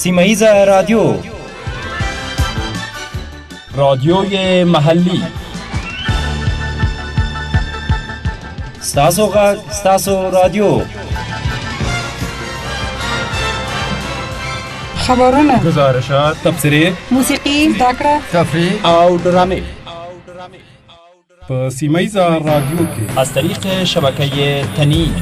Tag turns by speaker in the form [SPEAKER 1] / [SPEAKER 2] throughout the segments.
[SPEAKER 1] سیمایز رادیوی محلی ستاسو غږ ستاسو رادیو
[SPEAKER 2] خبرونه
[SPEAKER 1] گزارشات تبصرې
[SPEAKER 2] موسیقي زدهکړه
[SPEAKER 1] تفریح او ډرامې
[SPEAKER 3] په سیمایز رادیو کې
[SPEAKER 1] از طریق شبکه تنین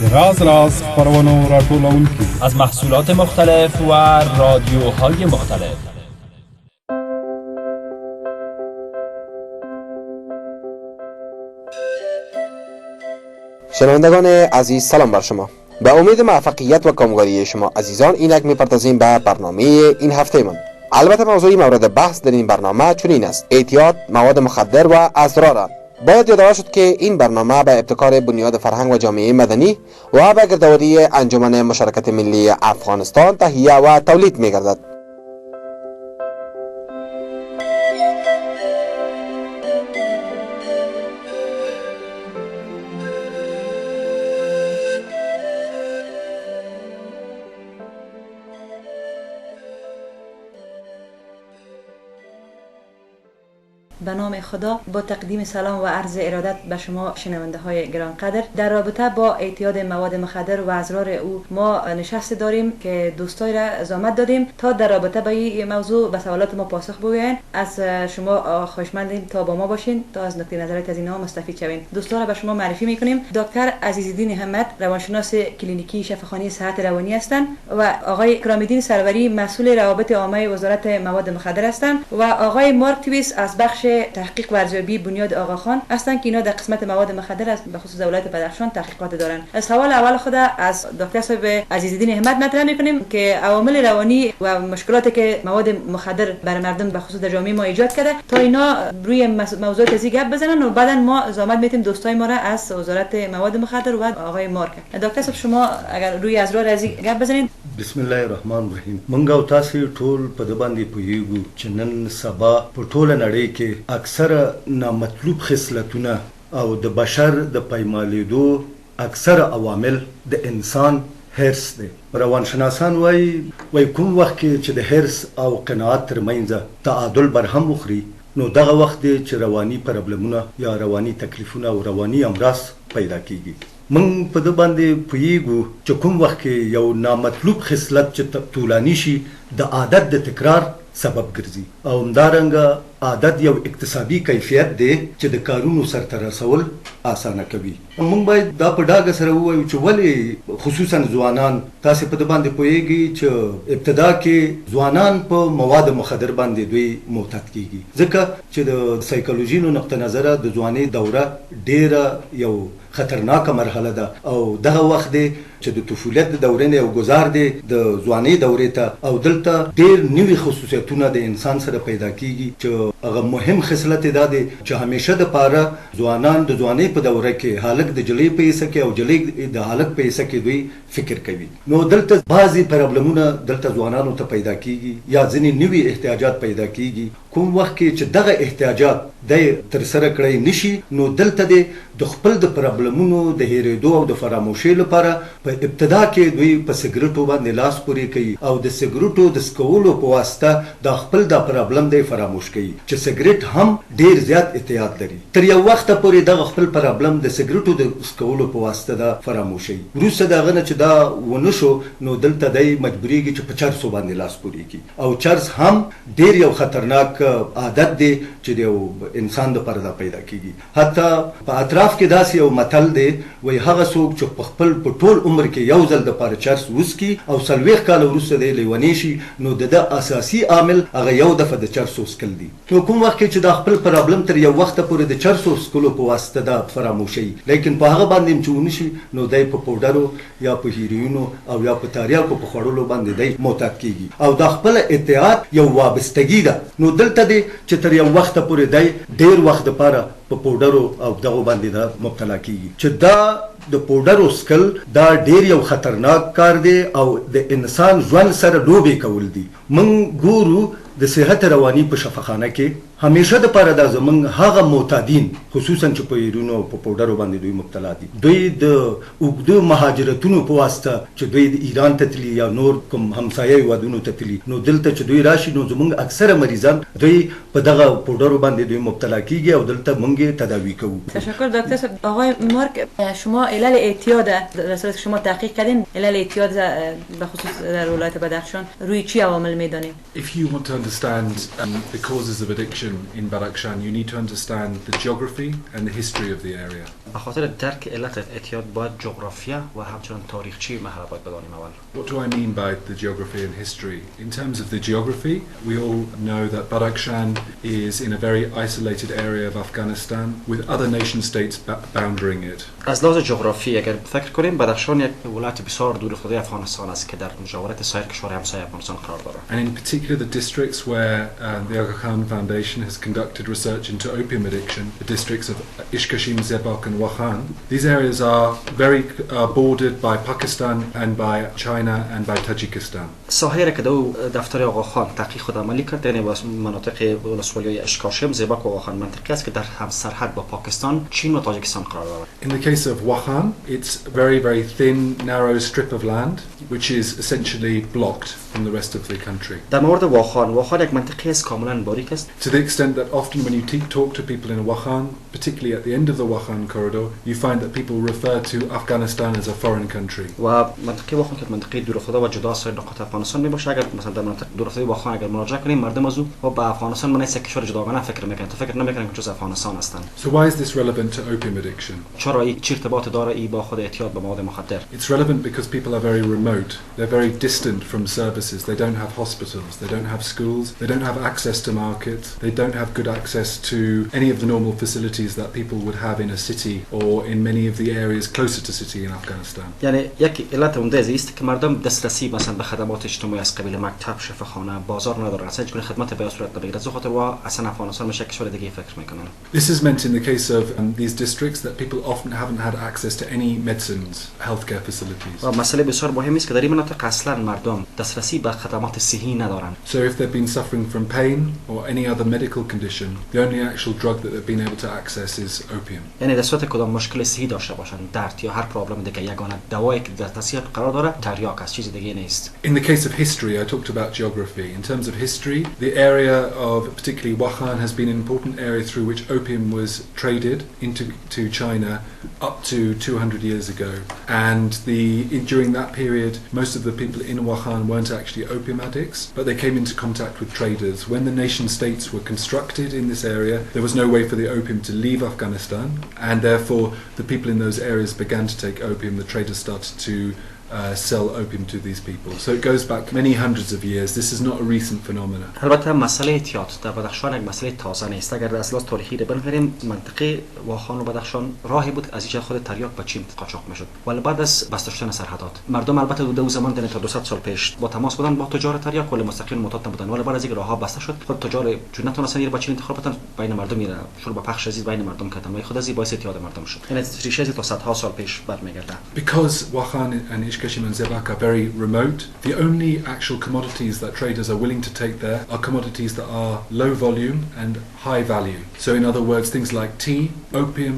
[SPEAKER 3] د راز خبرونو راټولونکي
[SPEAKER 1] از محصولات مختلف و رادیوهای مختلف.
[SPEAKER 4] شنوندگان عزیز سلام بر شما. به امید موفقیت و کامگاری شما عزیزان اینک میپردازیم به برنامه این هفته من. البته موضوعی مورد بحث در این برنامه چنین است: اعتیاد، مواد مخدر و اسرار. باید یادآور شد که این برنامه به ابتکار بنیاد فرهنگ و جامعه مدنی و به گردآوری انجمن مشارکت ملی افغانستان تهیه و تولید می‌گردد.
[SPEAKER 5] به نام خدا با تقدیم سلام و عرض ارادت به شما شنونده های گرانقدر. در رابطه با اعتیاد مواد مخدر و اسرار او ما نشست داریم که دوستای را زحمت دادیم تا در رابطه با این موضوع به سوالات ما پاسخ بگویند. از شما خواهشمندیم تا با ما باشین تا از نقطه نظر از اینها مستفید شوین. دوستا را به شما معرفی میکنیم. دکتر عزیزالدین احمد روانشناس کلینیکی شفاخانه صحت روانی هستند و آقای کرام‌الدین سروری مسئول روابط عامه وزارت مواد مخدر هستند و آقای مارک تویس از بخش تحقیق و ارزیابی بنیاد آقاخان هستند که اینا در قسمت مواد مخدر است به خصوص ولایت بدخشان تحقیقات دارند. از سوال اول خود از دکتر صاحب عزیزالدین احمد مطرح می‌کنیم که عوامل روانی و مشکلاتی که مواد مخدر بر مردم به خصوص در جامعه ما ایجاد کرده تا اینا روی موضوعات ازی گپ بزنن و بعداً ما زحمت میتیم دوستای ما را از وزارت مواد مخدر و آقای مارک. دکتر صاحب شما اگر روی اسرار ازی گپ بزنید.
[SPEAKER 6] بسم الله الرحمن الرحیم. منګه او تاسو ټول په د باندې پوهیږو چې نن سبا په ټوله نړۍ کې اکثره نامطلوب خصلتونه او د بشر د پایمالېدو اکثره عوامل د انسان هرس دی. روانشناسان وایي کوم وخت کې چې د هرس او قناعت ترمنځ تعادل برهم وخوري نو دغه وخت دی چې رواني پرابلمونه یا رواني تکلیفونه او رواني امراض پیدا کیږي. من په د باندې پوهیږو چې کوم وخت کې یو نامطلوب خصلت چې طولانی شي د عادت د تکرار سبب ګرځي او همدارنګه عادت یو اقتصادي کیفیت دی چې د کارونو سرته رسول اسانه کوي. موږ باید دا په ډاګه سره ووایو چې ولې خصوصا ځوانان تاسو په د باندې پوهیږي چې ابتدا کې ځوانان په مواد مخدر باندې دوی معتاد کیږي ځکه چې د سایکولوژي نو نقطه نظره د ځوانۍ دوره ډیره یو خطرناکه مرحله ده او دغه وخت دی چې د طفولیت د دورې نه یو گذار دی د ځوانۍ دورې ته او دلته ډیر نوي خصوصیتونه د انسان سره پیدا کیږي چې هغه مهم خصلت دا دی چې همیشه د پاره ځوانان د ځوانۍ په دوره کې هلک د جلۍ په حصه کې او جلۍ د هلک په حصه کې دوی فکر کوي. نو دلته بعضی پرابلمونه دلته ځوانانو ته پیدا کیږي یا ځینې نوي احتیاجات پیدا کیږي. کوم وخت کې چې دغه احتیاجات د تر سره کړی نشي نو دلته د خپل د پرابلمونو د هېرېدو او د فراموشۍ لپاره په ابتدا کې دوی په سګریټو باندې لاس پورې کوي او د سګریټو د سکولو په واسطه د خپل د پرابلم دی فراموش کوي چې سګریټ هم ډیر زیات اعتیاد لري. تر یو وخت پورې دغه خپل پرابلم د سګریټو د سکولو په واسطه د فراموشي وروسته دغه نه چې دا ونه شو نو دلته دی مجبوریږي چې په چرسو باندې لاس پورې کوي او چرس هم ډیر یو خطرناک عادت دی چې د انسان د پردا پیدا کیږي. حتی په اطراف کې داسې یو متل دی وای هغه څوک چې په خپل په ټول عمر کې یو ځل د پاره چرس وسکي او 40 کال وروسته دی لیونی شي نو د اساسي عامل هغه یو دفعه د چرس وسکل دی. نو کوم وخت چې د خپل پرابلم تر یو وخت پورې د چرس وسکلو په واسطه د فراموشي لیکن په هغه باندې چې ونشي نو دی په پودرو یا په هیروینو او یا په تاریاکو په خړولو باندې دی معتاد کیږي او د خپل اعتیاد یو وابستګي ده. نو دلته دی چې تر یو وخت پورې دی ډیر وخت لپاره په پودرو او دغه باندې دا مبتلا کیږي چې دا د پودرو سکل دا ډیر یو خطرناک کار دی او د انسان ژوند سره لوبې کول دي. من ګورو د صحت رواني په شفاخانه کې همیشه د پاره د زمنګ هغه معتادین خصوصا چې په ایرونو او په پودرو باندې دوی مبتلا دي دوی د اوږدو مهاجرتونو په واسطه چې دوی د ایران ته تللی یا نور کوم همسایه هیوادونو ته تللی نو دلته چې دوی راشي نو زمنګ اکثره مریضان دوی په دغه پودرو باندې دوی مبتلا کیږي او دلته موږ تداوی کوو.
[SPEAKER 5] تشکر دکتر صاحب. آقای مارک شما علل اعتیاد در صورت شما تحقیق کردین علل اعتیاد به خصوص در ولایت بدخشان روی چی عوامل میدانید؟
[SPEAKER 7] If you want to understand the causes of addiction in Badakhshan, you need to understand the geography and the history of the area.
[SPEAKER 8] به خاطر درک علت اعتیاد باید جغرافیا و همچنین تاریخچه محل باید بدانیم اول.
[SPEAKER 7] What do I mean by the geography and history? In terms of the geography, we all know that Badakhshan is in a very isolated area of Afghanistan with other nation states bounding it.
[SPEAKER 8] از لحاظ جغرافی اگر فکر کنیم بدخشان یک ولایت بسیار دور افتاده افغانستان است که در مجاورت سایر کشورهای همسایه افغانستان قرار دارد.
[SPEAKER 7] And in particular the districts where the Aga Khan Foundation has conducted research into opium addiction, the districts of Ishkashim, Zebak and Wakhan. These areas are very bordered by Pakistan and by China and by Tajikistan.
[SPEAKER 8] ساحه که دو دفتر آقا خان تحقیق خود عملی کرد یعنی مناطق ولسوالی اشکاشم، زبک و واخان منطقه است که در هم سرحد با پاکستان، چین و تاجیکستان قرار دارد.
[SPEAKER 7] In the case of Wakhan, it's a very, very thin, narrow strip of land which is essentially blocked from the rest of the country.
[SPEAKER 8] در مورد واخان یک منطقه است کاملا باریک است.
[SPEAKER 7] To the extent that often when you talk to people in Wakhan, particularly at the end of the Wakhan corridor, you find that people refer to Afghanistan as a foreign country.
[SPEAKER 8] و منطقه واخان که منطقه دور افتاده و جدا از سایر نقاط افغانستان میباشه. اگر مثلا در منطقه دور افتاده واخان اگر مراجعه کنیم مردم از او و به افغانستان من یک کشور جداگانه فکر میکنن تا فکر نمیکنن که جزء افغانستان هستند.
[SPEAKER 7] So why is this relevant to opium addiction?
[SPEAKER 8] چرا این چه ارتباطی داره ای با خود اعتیاد به مواد مخدر؟
[SPEAKER 7] It's relevant because people are very remote. They're very distant from services. They don't have hospitals. They don't have schools. They don't have access to markets. They don't have good access to any of the normal facilities that people would have in a city or in many of the areas closer to city in Afghanistan.
[SPEAKER 8] یعنی یک علت عمده است که مردم دسترسی مثلا به خدمات اجتماعی از قبیل مکتب، شفاخانه، بازار ندارن. اصلا هیچ گونه خدمت به صورت نمیگیره. از خاطر وا اصلا افغانستان میشه کشور دیگه فکر میکنن.
[SPEAKER 7] This is meant in the case of these districts that people often haven't had access to any medicines, healthcare facilities.
[SPEAKER 8] و مسئله بسیار مهمی است که در این مناطق اصلا مردم دسترسی به خدمات صحی ندارن.
[SPEAKER 7] So if they've been suffering from pain or any other medical condition, the only actual drug that they've been able to access is opium.
[SPEAKER 8] یعنی در صورت کدام مشکل صحی داشته باشن، درد یا هر پرابلم دیگه یگانه دوایی که در دسترسی قرار داره تریاک است، چیز دیگه نیست.
[SPEAKER 7] In the case of history, I talked about geography. In terms of history, the area of particularly Wakhan has been an important area through which opium was traded into China up to 200 years ago. And during that period, most of the people in Wakhan weren't actually opium addicts, but they came into contact with traders. When the nation states were constructed in this area, there was no way for the opium to leave Afghanistan, and therefore the people in those areas began to take opium. The traders started to sell opium to these people. So it goes back many hundreds of years. This is not a recent phenomenon.
[SPEAKER 8] البته مسئله اعتیاد در بدخشان یک مسئله تازه نیست. اگر از لحاظ تاریخی رو بنگریم منطقه واخان و بدخشان راهی بود از اینجا خود تریاک به چین قاچاق میشد. ولی بعد از بسته شدن سرحدات مردم البته دو زمان تا 200 سال پیش با تماس بودن با تجار تریاک ولی مستقیم معتاد نبودن. ولی بعد از اینکه راهها بسته شد خود تجار چون نتونستن با چین انتخاب بدن بین مردم میره شروع به پخش عزیز بین مردم کردن و خود از این باعث اعتیاد مردم شد. یعنی ریشه تا صدها سال پیش برمیگرده.
[SPEAKER 7] Because Wakhan and Ishkashim and Zebak are very remote, the only actual commodities that traders are willing to take there are commodities that are low volume and high value. So in other words, things like tea, opium,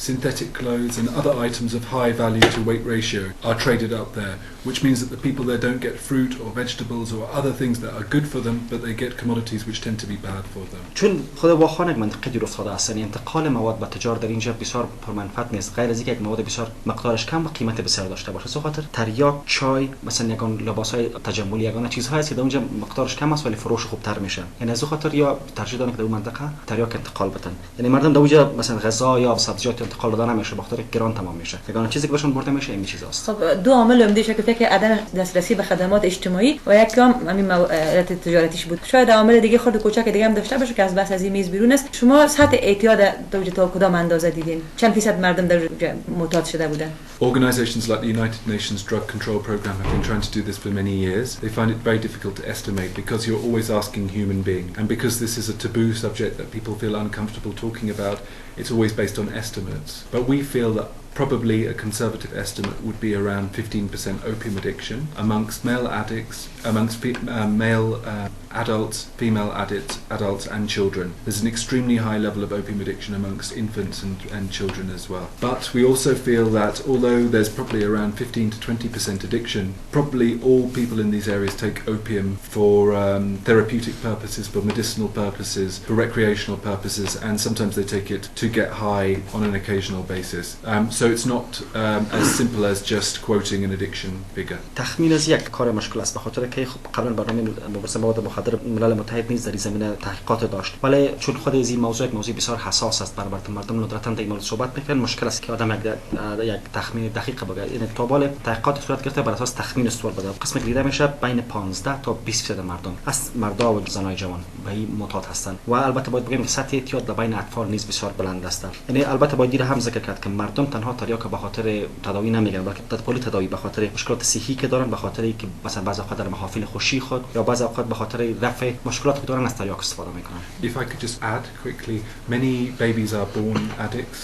[SPEAKER 7] synthetic clothes and other items of high value to weight ratio are traded up there, which means that the people there don't get fruit or vegetables or other things that are good for them, but they get commodities which tend to be bad for them.
[SPEAKER 8] چون خود واخان یک منطقه دور افتاده است، یعنی انتقال مواد به تجار در اینجا بسیار پرمنفعت نیست، غیر از اینکه یک مواد بسیار مقدارش کم و قیمت بسیار داشته باشه. به خاطر تریاک، چای، مثلا یگان لباسای تجملی، یگان چیزهایی است که در اونجا مقدارش کم است ولی فروش خوبتر میشه. یعنی از خاطر یا ترجیح دادن که در اون منطقه تریاک انتقال بدن. یعنی مردم در اونجا مثلا غذا یا سبزیجات انتقال دادن نمیشه، بخاطر گران تمام میشه. یگان چیزی که بهشون برده میشه این چیزاست.
[SPEAKER 5] خب دو عامل عمده شکل که عدم دسترسی به خدمات اجتماعی و یک کم همین علت تجارتیش بود. شاید عامل دیگه خود کوچک دیگه هم داشته باشه که از بس از این میز بیرون است. شما سطح اعتیاد تا کدام اندازه دیدین؟ چند فیصد مردم در معتاد شده بودن؟
[SPEAKER 7] Organizations like the United Nations Drug Control Program have been trying to do this for many years. They find it very difficult to estimate because you're always asking human being, and because this is a taboo subject that people feel uncomfortable talking about, it's always based on estimates. But we feel that probably a conservative estimate would be around 15% opium addiction amongst male addicts, amongst male adults, female adults and children. There's an extremely high level of opium addiction amongst infants and children as well. But we also feel that although there's probably around 15 to 20% addiction, probably all people in these areas take opium for therapeutic purposes, for medicinal purposes, for recreational purposes, and sometimes they take it to get high on an occasional basis. So it's not as simple as just quoting an addiction figure.
[SPEAKER 8] تخمین از یک کار مشکل است، به خاطر که خب قبلا برنامه مبارزه مواد مخدر ملل متحد نیز در این زمینه تحقیقات داشت، ولی چون خود این موضوع یک موضوع بسیار حساس است، برابر مردم ندرتاً در این مورد صحبت میکنن، مشکل است که آدم یک تخمین دقیق بگه. این طوال تحقیقات صورت گرفته بر اساس تخمین استوار بده. قسمی که دیده میشه بین 15 تا 20% مردم از مردا و زنای جوان به این معتاد هستند و البته باید بگیم که سطح اعتیاد در بین اطفال نیز بسیار بلند است. یعنی البته باید هم ذکر کرد که مردم تنها تریاک به خاطر تداوی نمیگیرن، بلکه تداوی تداوی به خاطر مشکلات صحی که دارن، به خاطر اینکه مثلا بعضی اوقات در محافل خوشی خود یا بعضی اوقات به خاطر رفع مشکلات که دارن از تریاک استفاده میکنن.
[SPEAKER 7] If I could just add quickly, many babies are born addicts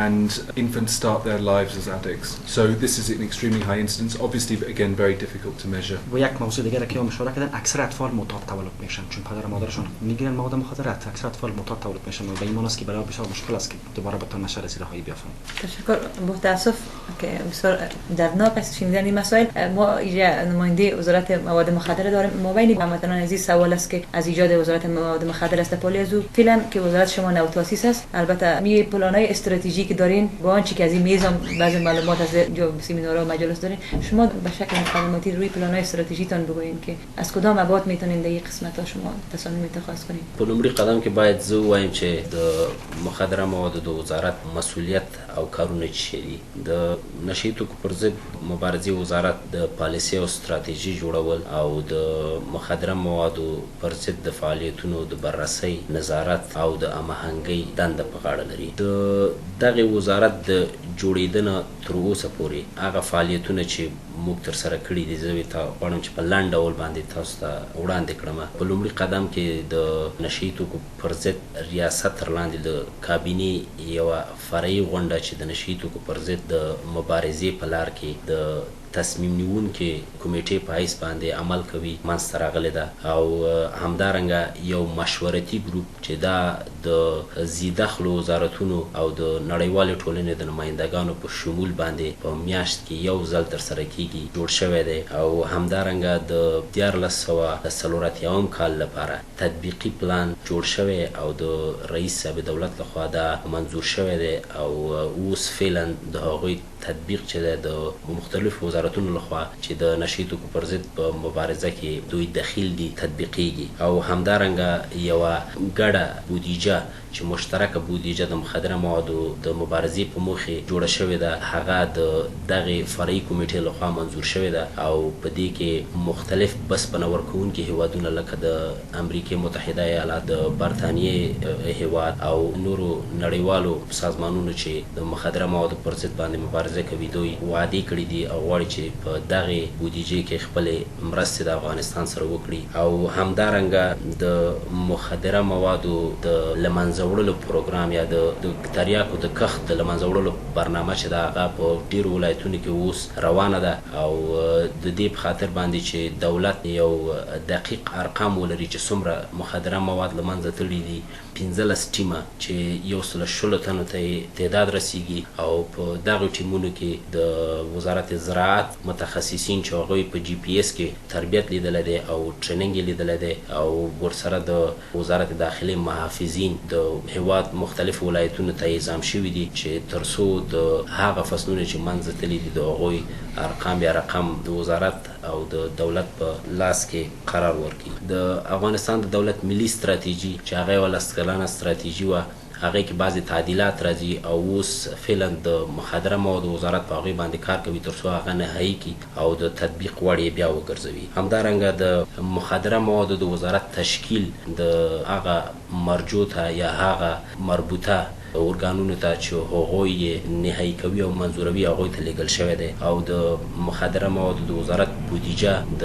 [SPEAKER 7] and infants start their lives as addicts. So this is an extremely high incidence, obviously again very difficult to measure.
[SPEAKER 8] و یک موضوع دیگه که مشارکت کردن، اکثر اطفال معتاد تولد میشن چون پدر و مادرشون میگیرن مواد مخدرات. اکثر اطفال معتاد تولد میشن و به این معنی است که برای بسیار مشکل است که دوباره بتونن نشر از رهایی بیافتن.
[SPEAKER 5] تشکر. متاسف که بسیار دردناک است شنیدن این مسائل. ما اینجا نماینده وزارت مواد مخدر داریم. ما بین هموطنان عزیز سوال است که از ایجاد وزارت مواد مخدر استفاده از او فعلا که وزارت شما نو تاسیس است، البته می پلانای استراتژیکی که دارین با آنچه که از این میزان بعضی معلومات از جو سمینارها و مجالس دارین، شما به شکل مقدماتی روی پلانای استراتژیتون بگوین که از کدام ابعاد میتونین در این قسمت‌ها شما تصمیم اتخاذ کنین.
[SPEAKER 9] پلمړي قدم کې باید زه وایم چې د مخدره موادو د وزارت مسؤلیت او کارونه چي دي د نشي توکو پر ضد مبارزې وزارت د پالیسي او ستراتیژي جوړول او د مخدره موادو پر ضد د فعالیتونو د بررسۍ نظارت او د هماهنګۍ دنده په غاړه لري. د دغه وزارت د جوړیدنه تر اوسه پورې هغه فعالیتونه چې موږ تر سره کړي دي زه غواړم چې په لنډ ډول باندې تاسو ته وړاندې کړم. په لومړي قدم کې د نشي توکو پر ضد ریاست تر لاندې د کابینې یوه فرعي غونډه چې د نشي توکو پر ضد د مبارزې په لار کې د تصمیم نیونکې کمیټې په حیث باندې عمل کوي منځته راغلې ده او همدارنګه یو مشورتي ګروپ چې دا د زیدخلو وزارتونو او د نړیوالې ټولنې د نمایندګانو په شمول باندې په میاشت کې یو ځل ترسره کیږي جوړ شوی دی او همدارنګه د 1440 کال لپاره تطبیقي پلان جوړ شوی او د رئیس صاحب دولت لخوا دا منظور شوی دی او اوس فعلا د هغوی تطبیق چې د مختلفو وزارتونو لخوا چې د نشي توکو پر ضد په مبارزه کې دوی دخیل دي تطبیقیږي او همدارنګه یوه ګډه بودیجه چې مشترکه بودیجه د مخدره موادو د مبارزې په موخې جوړه شوې ده هغه د دغې فرعي کمیټې لخوا منظور شوې ده او په دې کې مختلف بسپنه ورکوونکي هیوادونه لکه د امریکې متحده ایالات، د برطانیې هیواد او نورو نړیوالو سازمانونو چې د مخدره موادو پر ضد باندې مبارزه کوي دوی وعدې کړي دي او غواړي چې په دغې بودیجې کې خپلې مرستې د افغانستان سره وکړي او همدارنګه د مخدره موادو د له منځه وړلو پروګرام یا د تریاکو د کښت د له منځه وړلو برنامه چې ده هغه په ډېرو ولایتونو کې اوس روانه ده او د دې په خاطر باندې چې دولت یو دقیق ارقام ولري چې څومره مخدره مواد له منځه تللي دي 15 ټیمه چې 110 تنو ته تعداد رسیږي او په دغو ټیمونو کې د وزارت زراعت متخصصین چې هغوی په جی پی ایس کې تربیت لیدلی دی او ټریننګ یې لیدلی دی او ورسره د وزارت داخلي محافظین د هیواد مختلف ولایتونو ته اعزام شوي دي چې تر څو د هغه فصلونه چې منځه تللي دي د هغوی ارقام یا رقم د وزارت او د دولت په لاس کې قرار ورکړي. د افغانستان د دولت ملي ستراتیژي چې هغه یوه 10 کلنه ستراتیژي وه هغې کې بعضې تعدیلات راځي او اوس فعلا د مخدره موادو وزارت په هغوی باندې کار کوي تر څو هغه نهایي کړي او د تطبیق وړ یې بیا وګرځوي. همدارنګه د مخدره موادو د وزارت تشکیل د هغه مرجو ته یا هغه مربوطه اورګانونو ته چې هغوی نهایی کوي او منظوروي هغوی ته لیږل شوی دی او د مخدره موادو د وزارت بودیجه د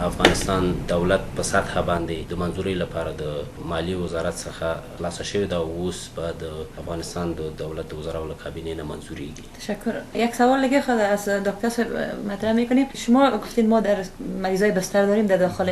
[SPEAKER 9] افغانستان دولت په سطح باندې د منظوري لپاره د مالی وزارت څخه خلاصه شوې ده او اوس به د افغانستان د دولت د وزرا و کابینه نه منظوریږي.
[SPEAKER 5] تشکر. یک سوال دیگه خود از دکتر صاحب مطرح میکنیم. شما گفتید ما در مریضای بستر داریم در داخل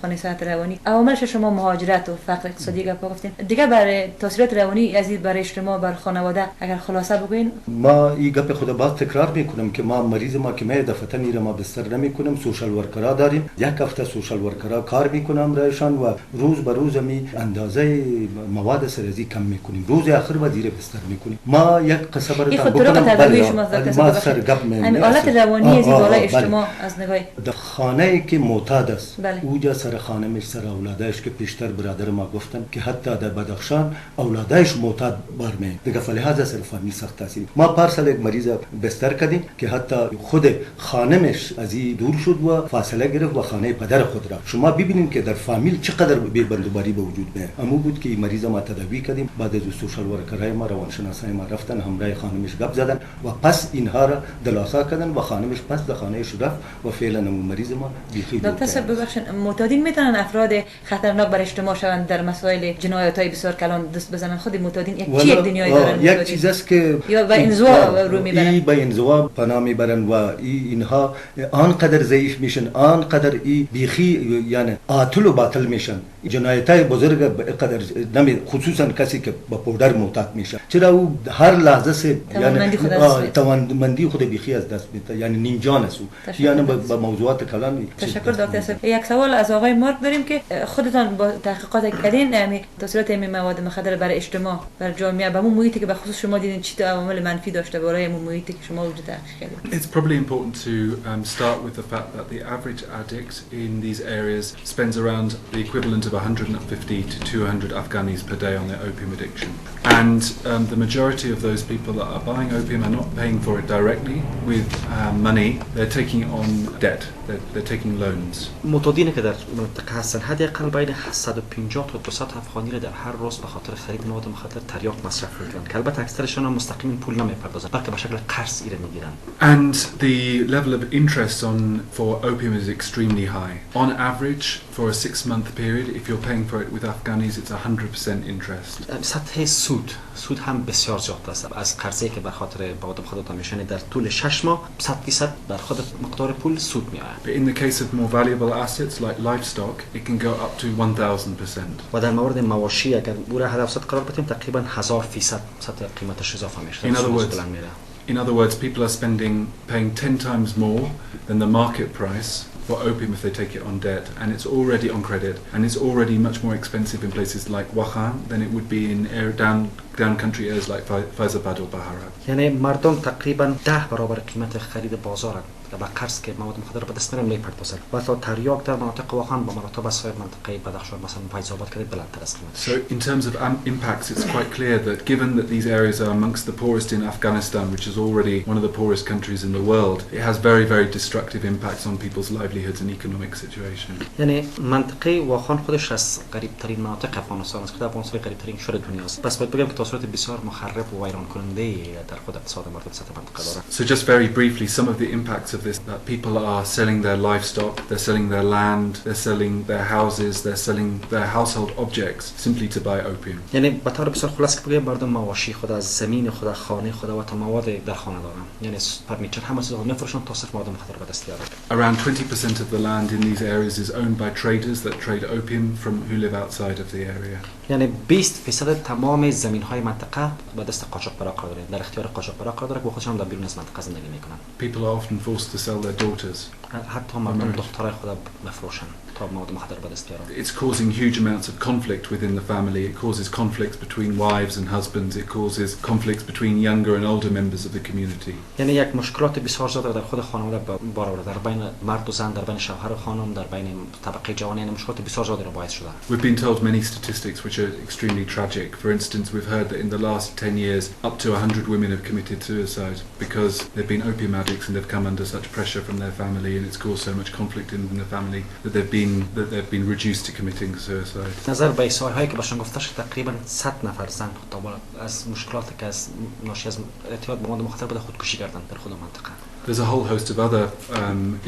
[SPEAKER 5] خانه صحت روانی. عواملش شما مهاجرت و فقر اقتصادی گپ گفتین. دیگه برای تاثیرات روانی از برای اجتماع بر خانواده اگر خلاصه بگوین.
[SPEAKER 6] ما این گپ خود باز تکرار میکنم که ما مریض ما که ما دفعه میره ما بستر نمیکنم، سوشال ورکرها داریم. یک هفته سوشال ورکرها کار میکنم رایشان و روز به روز می اندازه مواد سرازی کم میکنیم. روز آخر و زیر بستر میکنیم. ما یک قصه براتون بکنم. ما سرگپ
[SPEAKER 5] می‌کنیم. حالت روانی از بالای اجتماع از نگاه
[SPEAKER 6] در خانه‌ای که معتاد است، اوجا سر خانمش سر اولادش که پیشتر برادر ما گفتن که حتی در بدخشان اولادش معتاد برمی. دیگه فلحاظ سلفانی سخت تاثیر. ما پارسال یک مریض بستر کردیم که حتی خود خانمش از این دور شد و فاصله گرفت و خانه پدر خود را. شما ببینید که در فامیل چقدر بی‌بندوباری به وجود میاد. اما بود که مریض ما تداوی کردیم، بعد از سوشال ورکرای ما روانشناسای ما رفتن همراه خانمش گپ زدن و پس اینها را دلاسا کردن و خانمش پس در خانهش رفت و فعلا مریض ما بیخی دور.
[SPEAKER 5] دکتر صاحب ببخشید، معتادین میتونن افراد خطرناک بر اجتماع شوند در مسائل جنایت‌های بسیار کلان دست بزنن؟ خود معتادین یک دنیایی دارن.
[SPEAKER 6] یک چیز است که
[SPEAKER 5] یا به انزوا رو میبرن.
[SPEAKER 6] به انزوا پناه میبرن و اینها آنقدر ضعیف میشن، آنقدر بیخی یعنی عاطل و باطل میشن. جنایت‌های بزرگ قدر نمی خصوصا کسی که با پودر معتاد میشه، چرا او هر لحظه سے یعنی توانمندی خود بیخی از دست میده، یعنی نینجان است یعنی با موضوعات کلان.
[SPEAKER 5] تشکر دکتر صاحب. یک سوال از آقای مارک داریم که خودتان با تحقیقات کردین یعنی تاثیرات این مواد مخدر بر اجتماع بر جامعه به اون محیطی که به خصوص شما دیدین چی عوامل منفی داشته برای اون محیطی که شما وجود تحقیق کردین؟
[SPEAKER 7] It's probably important to start with the fact that the average addict in these areas spends around the equivalent of 150 to 200 Afghanis per day on their opium addiction. And the majority of those people that are buying opium are not paying for it directly with money. They're taking it on debt. They're taking loans.
[SPEAKER 8] معتادینی که در منطقه هستن حداقل بین 150 تا 200 افغانی را در هر روز به خاطر خرید مواد مخدر تریاک مصرف میکنن که البته اکثرشون هم مستقیما پول نمیپردازن بلکه به شکل قرض ایره میگیرن.
[SPEAKER 7] And the level of interest for opium is extremely high. On average for a 6-month period if you're paying for it with Afghanis it's 100% interest.
[SPEAKER 8] سطح سود هم بسیار زیاد است. از قرضی که به خاطر مواد مخدر میشن در طول 6 ماه 100% بر خود مقدار پول سود میآید.
[SPEAKER 7] But in the case of more valuable assets like livestock, it can go up to 1000%.
[SPEAKER 8] و در مورد مواشی اگر بوره هدف قرار بدیم تقریبا 1000% سطح قیمتش اضافه میشه.
[SPEAKER 7] In other words, people are paying 10 times more than the market price for opium if they take it on debt, and it's already on credit, and it's already much more expensive in places like Wakhan than it would be in down country areas like Faizabad or Bahara.
[SPEAKER 8] یعنی مردم تقریبا 10 برابر قیمت خرید بازار با قرض که مواد مخدر به دست نمیپردازند و تا تریاک در مناطق واخان با مراتب از سایر منطقه بدخشان مثلا فیض‌آباد کرده بلندتر است.
[SPEAKER 7] So in terms of impacts it's quite clear that given that these areas are amongst the poorest in Afghanistan, which is already one of the poorest countries in the world, it has very very destructive impacts on people's livelihoods and economic situation.
[SPEAKER 8] یعنی منطقه واخان خودش از قریب ترین مناطق افغانستان است که افغانستان قریب ترین شهر دنیا است. پس باید بگم که تاثیرات بسیار مخرب و ویران کننده در خود اقتصاد مردم سطح منطقه داره.
[SPEAKER 7] So just very briefly some of the impacts of this that people are selling their livestock, they're selling their land, they're selling their houses, they're selling their household objects simply to buy opium.
[SPEAKER 8] یعنی به طور بسیار خلاص که بگم مردم مواشی خود از زمین خود خانه خود و تا مواد در خانه دارن. یعنی فرنیچر همه چیزا میفروشن تا صرف مواد مخدر به دست بیارن.
[SPEAKER 7] Around 20% of the land in these areas is owned by traders that trade opium from who live outside of the area.
[SPEAKER 8] یعنی 20% تمام زمین‌های منطقه به دست قاچاقبرا قرار دارند. در اختیار قاچاقبرا قرار دارند و خودشون در بیرون از منطقه زندگی میکنن.
[SPEAKER 7] People are often forced to sell their daughters.
[SPEAKER 8] حتی مردم دخترای خود بفروشن تا مواد مخدر به دست بیارن.
[SPEAKER 7] It's causing huge amounts of conflict within the family. It causes conflicts between wives and husbands. It causes conflicts between younger and older members of the community.
[SPEAKER 8] یعنی یک مشکلات بسیار زیاد در خود خانواده بار آورده، در بین مرد و زن، در بین شوهر و خانم، در بین طبقه جوان، یعنی مشکلات بسیار زیادی را باعث شده.
[SPEAKER 7] We've been told many statistics which are extremely tragic. For instance, we've heard that in the last 10 years up to 100 women have committed suicide because they've been opium addicts and they've come under such pressure from their family and it's caused so much conflict in the family that they've been reduced to committing suicide.
[SPEAKER 8] نظر به احصایه‌هایی که بهشون گفته شد تقریبا 100 نفر زن از مشکلاتی که از ناشی از اعتیاد به مواد مخدر بوده خودکشی کردن در خود منطقه.
[SPEAKER 7] There's a whole host of other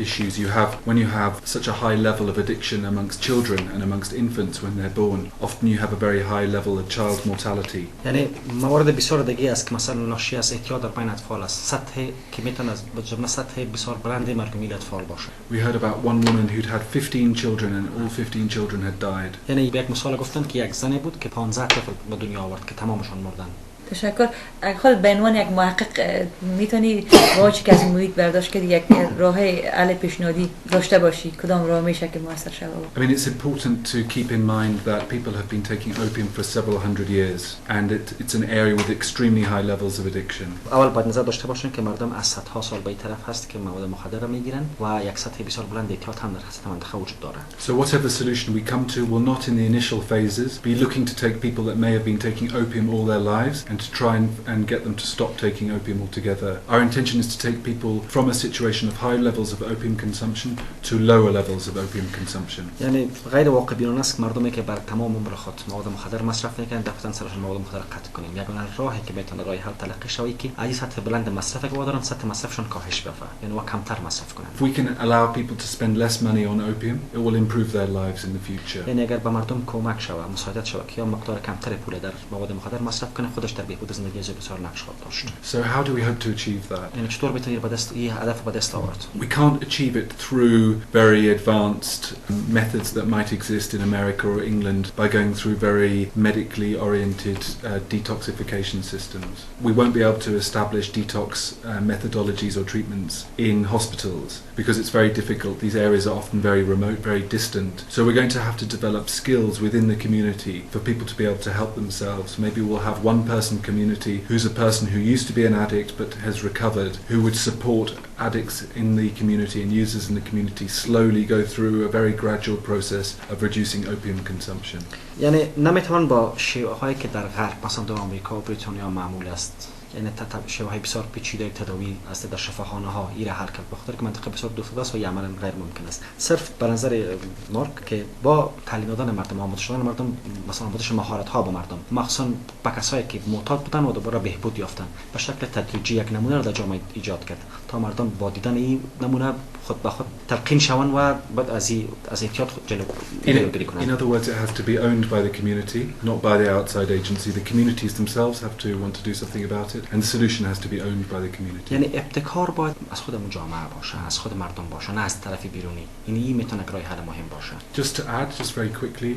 [SPEAKER 7] issues you have when you have such a high level of addiction amongst children and amongst infants when they're born. Often you have a very high level of child mortality.
[SPEAKER 8] یعنی موارد بسیار دیگه است که مثلا ناشی از اعتیاد در بین اطفال است. سطح که میتونه از جمله سطح بسیار بلند مرگ میل اطفال باشه.
[SPEAKER 7] We heard about one woman who'd had 15 children and all 15 children had died.
[SPEAKER 8] یعنی یک مثال گفتن که یک زنی بود که 15 طفل به دنیا آورد که تمامشون مردن.
[SPEAKER 5] تشکر. اگر خود به عنوان یک محقق میتونی واجی که از این محیط برداشت کنی یک راه حل پیشنهادی داشته باشی کدام راه میشه که موثر شود؟
[SPEAKER 7] I mean it's important to keep in mind that people have been taking opium for several hundred years and it's an area with extremely high levels of addiction.
[SPEAKER 8] اول باید نظر داشته باشیم که مردم از صدها سال به این طرف هست که مواد مخدر را میگیرن و یک سطح بسیار بلند اعتیاد هم در سطح منطقه وجود داره.
[SPEAKER 7] So whatever solution we come to will not in the initial phases be looking to take people that may have been taking opium all their lives and to try and get them to stop taking opium altogether. Our intention is to take people from a situation of high levels of opium consumption to lower levels of opium consumption.
[SPEAKER 8] یعنی غیر واقع بینانه است مردمی که بر تمام عمر خود مواد مخدر مصرف میکنن دفتن سرشون مواد مخدر قطع کنیم. یگانه راهی که میتونه راه حل تلقی شوی که از سطح بلند مصرف که دارن سطح مصرفشون کاهش بیافته یعنی و کمتر مصرف کنن.
[SPEAKER 7] If we can allow people to spend less money on opium, it will improve their lives in the future.
[SPEAKER 8] یعنی اگر به مردم کمک شود مساعدت شود که یا مقدار کمتر پول در مواد مخدر مصرف کنه خودش در بهبود زندگی بسیار نقش خواهد داشت.
[SPEAKER 7] So how do we hope to achieve that?
[SPEAKER 8] یعنی چطور میتونیم به دست این هدف به دست آورد؟
[SPEAKER 7] We can't achieve it through very advanced methods that might exist in America or England by going through very medically oriented detoxification systems. We won't be able to establish detox methodologies or treatments in hospitals because it's very difficult. These areas are often very remote, very distant. So we're going to have to develop skills within the community for people to be able to help themselves. Maybe we'll have one person community who's a person who used to be an addict but has recovered, who would support addicts in the community and users in the community slowly go through a very gradual process of reducing opium consumption.
[SPEAKER 8] یعنی نمیتوان با شیوه‌هایی که در غرب مثلا در آمریکا و بریتانیا معمول است یعنی شیوه‌های بسیار پیچیده تداوی است در شفاخانه‌ها ایره حل کرد بخاطر که منطقه بسیار دوردست است و عملاً غیر ممکن است. صرف به نظر مارک که با تعلیم دادن مردم آموزش شدن مردم مثلا آموزش مهارت‌ها به مردم مخصوصاً به کسایی که معتاد بودن و دوباره بهبود یافتن به شکل تدریجی یک نمونه را در جامعه ایجاد کرد تا مردم با دیدن این نمونه خود به خود تلقین شوند و بعد از اعتیاد جلوگیری کنند.
[SPEAKER 7] In other words, it has to be owned by the community, not by the outside agency. The communities themselves have to want to do something about it, and the solution has to be owned by the community.
[SPEAKER 8] یعنی ابتکار باید از خودمون جامعه باشه، از خود مردم باشه، نه از طرف بیرونی. این میتونه راه حل مهم باشه.
[SPEAKER 7] Just to add, just very quickly,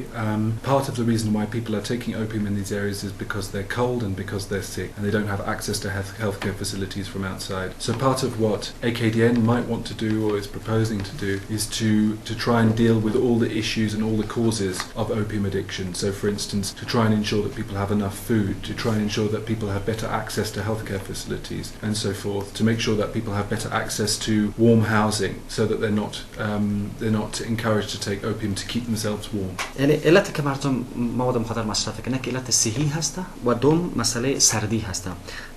[SPEAKER 7] part of the reason why people are taking opium in these areas is because they're cold and because they're sick, and they don't have access to healthcare facilities from outside. So part of what AKDN might want to do or is proposing to do is to try and deal with all the issues and all the causes of opium addiction. So for instance, to try and ensure that people have enough food, to try and ensure that people have better access to healthcare facilities and so forth, to make sure that people have better access to warm housing so that they're not encouraged to take opium to keep themselves warm.
[SPEAKER 8] یعنی علت که مردم مواد مخدر مصرف کنند که علت صحی هست و دوم مسئله سردی هست.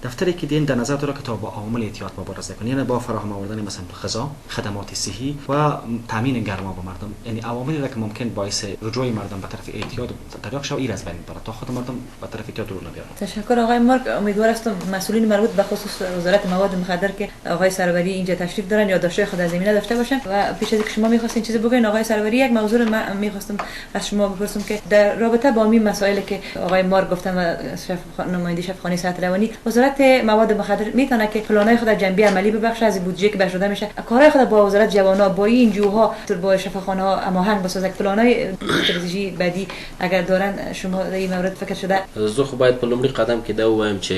[SPEAKER 8] دفتری که دین در نظر داره که تا با عوامل اعتیاد مبارزه کنه یعنی با فراهم آوردن مثلا غذا، خدمات صحی و تامین گرما به مردم یعنی عواملی که ممکن باعث رجوع مردم به طرف اعتیاد تریاق شود این از بین ببره تا خود مردم به طرف اعتیاد رو نبیارن.
[SPEAKER 5] تشکر آقای مارک. امیدوار هستم مسئولین مربوط به خصوص وزارت مواد مخدر که آقای سروری اینجا تشریف دارن یا داشته خود از زمینه داشته باشن و پیش از اینکه شما می‌خواستین چیزی بگین آقای سروری یک موضوع من می‌خواستم از شما بپرسم که در رابطه با این مسائلی که آقای مارک گفتن و نماینده شفاخانه صحت روانی وزارت مواد مخدر میتونه که پلانای خود جنبی عملی ببخشه از بودجه که بهش داده میشه کارهای خود با وزارت جوانا با این جوها با شفاخانه ها هماهنگ بسازه پلانای استراتژی بعدی اگر دارن شما در این مورد فکر شده؟
[SPEAKER 9] زه خو باید په لومړي قدم کې دا ووایم چې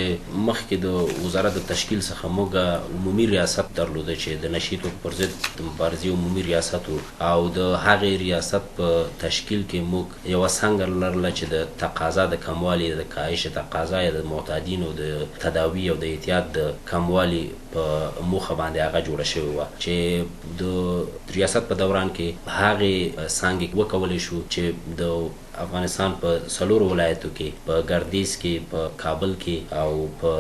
[SPEAKER 9] مخکې د وزارت د تشکیل څخه موږ عمومي ریاست درلوده چې د نشي توکو پر ضد د مبارزې عمومي ریاست او د هغې ریاست په تشکیل کې موږ یوه څانګه لرله چې د تقاضا د کموالي د کاهش تقاضا یا د معتادینو د تداوي او د اعتیاد د کموالي په موخه باندې هغه جوړه شوې وه چې د ریاست په دوران کې هغې څانګې وکولی شو چې د افغانستان په څلور ولایتو کې په ګردیز کې، په کابل کې او په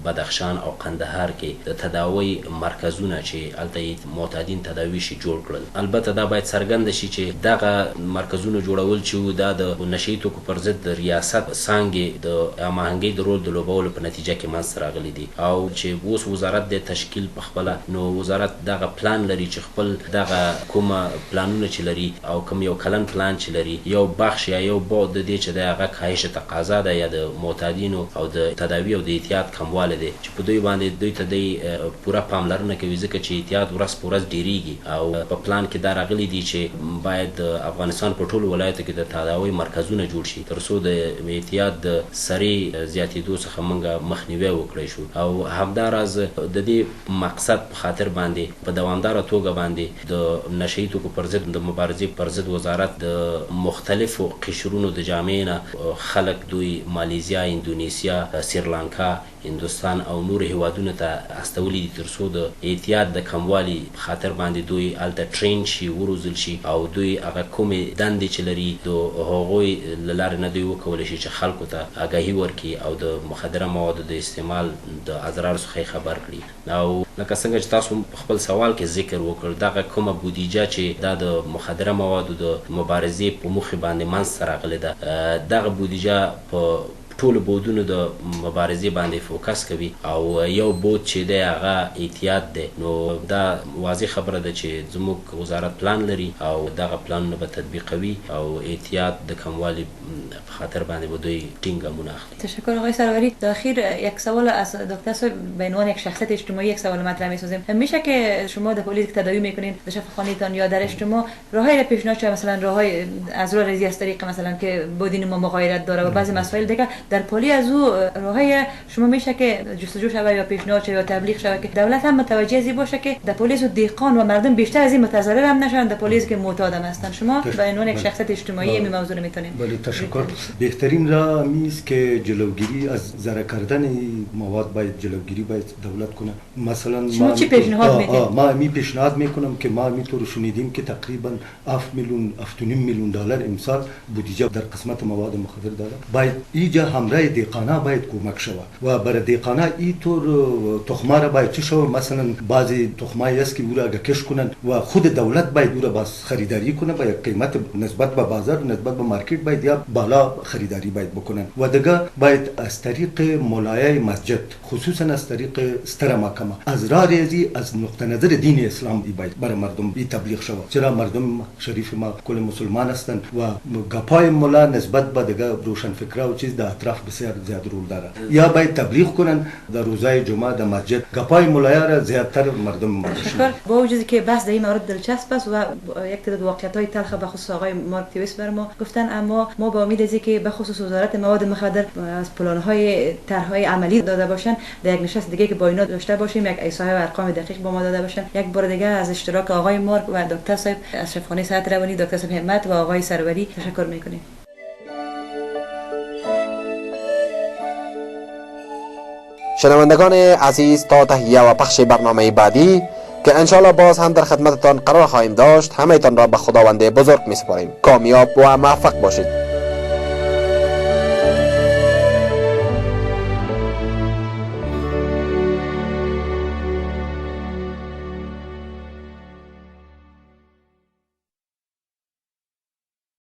[SPEAKER 9] بدخشان او قندهار کې د تداوی مرکزونه چې هلته معتادین تداوی شي جوړ کړل. البته دا باید څرګنده شي چې دغه مرکزونه جوړول چې دا د نشهیي توکو پر ضد د ریاست څانګې د هماهنګۍ د رول د لوبولو په نتیجه کې منځته راغلي دي، او چې اوس وزارت د تشکیل په خپله، نو وزارت دغه پلان لري چې خپل دغه کومه پلانونه چې لري او کوم یو کلن پلان چې لري، یو بخش یا یو بعد د دې چې د هغه کاهش تقاضا ده یا د معتادینو او د تداوی او د اعتیاد کموالی دی چې په دوی باندې دوی ته دی پوره پاملرنه کوي، ځکه چې اعتیاد ورځ په ورځ ډیریږي او په پلان کې دا راغلي دي چې باید د افغانستان په ټولو ولایتو کې د تداوی مرکزونه جوړ شي تر څو د اعتیاد د سریع زیاتېدو څخه موږ مخنیوی وکړی شو. او همداراز د دې مقصد په خاطر باندې په دوامداره توګه باندې د نشهیي توکو پر ضد د مبارزې پر ضد وزارت د مختلفو قشرونو د جامعې نه خلک دوی مالیزیا، اندونیسیا، سریلانکا، هندوستان او نور هیوادونو ته استولی دي تر څو د اعتیاد د کموالي په خاطر باندې دوی هلته ټرین شي، وروزل شي او دوی هغه کومې دندې چې لري د هغوی له لارې نه دوی وکولی شي چې خلکو ته آګاهي ورکړي او د مخدره موادو د استعمال د اضرارو څخه خبر کړي. او لکه څنګه چې تاسو په خپل سوال کې ذکر وکړ، دغه کومه بودیجه چې دا د مخدره موادو د مبارزې په موخې باندې منځته راغلې ده، دغه بودیجه په ټول بودونو د مبارزې باندې فوکس کوي او یو بود چې دی هغه اعتیاد دی. نو دا واضح خبره ده چې زموږ وزارت پلان لري او دغه پلانونه به تطبیقوي او اعتیاد د کموالي په خاطر باندې به دوی ټینګ ګامونه اخلي.
[SPEAKER 5] تشکر آقای سروری. در اخیر یک سوال از دکتر صاحب به عنوان یک شخصیت اجتماعی یک سوال مطرح می‌سازیم. میشه که شما در پلیس تداوی میکنین در شفاخانه‌تان یا در اجتماع راههای را پیشنهاد چه مثلا راههای از راه ریزی از طریق مثلا که بودین ما مغایرت داره و بعضی مسائل دیگه در پلی از او راههای شما میشه که جستجو شود یا پیشنهاد شود یا تبلیغ شود که دولت هم متوجه ازی باشه که در پلیس و دهقان و مردم بیشتر از این متضرر هم نشن در پلیس که معتاد هستن. شما به عنوان یک شخصیت اجتماعی این موضوع میتونین.
[SPEAKER 6] بله تشکر. بهترین راه میست که جلوگیری از ضرر کردن مواد باید جلوگیری باید دولت کنه. مثلا
[SPEAKER 5] شما چی پیشنهاد میدین؟
[SPEAKER 6] ما می پیشنهاد میکنم که ما میتور شنیدیم که تقریبا 7.5 میلیون دلار امسال بودجه در قسمت مواد مخدر داره. باید اینجا همراه دهقانا باید کمک شود و برای دهقانا اینطور تخمه را باید چه شود، مثلا بعضی تخمه است که او را کش کنند و خود دولت باید او را باز خریداری کنه با یک قیمت نسبت به بازار، نسبت به مارکت باید یا بالا خریداری باید بکنن. و دیگه باید از طریق مولایای مسجد، خصوصا از طریق ستر محکمه، از راه ریزی از نقطه نظر دین اسلام باید برای مردم تبلیغ شود، چرا مردم شریف ما کل مسلمان هستند و گپای مولا نسبت به دیگه روشن فکره و چیز در اطراف بسیار زیاد رول داره. یا باید تبلیغ کنن در روزهای جمعه در مسجد، گپای مولایا را زیادتر مردم
[SPEAKER 5] تشکر. با وجودی که بحث در این مورد دلچسب است و یک تعداد واقعیت‌های تلخ به خصوص آقای مارکتیویست بر ما گفتن، اما ما با امید ازی که به خصوص وزارت مواد مخدر از پلان‌های طرح‌های عملی داده باشن، در یک نشست دیگه که با اینا داشته باشیم، یک احصایه و ارقام دقیق با ما داده باشن. یک بار دیگه از اشتراک آقای مارک و دکتر صاحب اشرف خانه صحت روانی، دکتر صاحب همت و آقای سروری تشکر می‌کنیم.
[SPEAKER 4] شنوندگان عزیز، تا تهیه و پخش برنامه بعدی که انشالله باز هم در خدمتتان قرار خواهیم داشت، همه تان را به خداوند بزرگ می سپاریم. کامیاب و موفق باشید.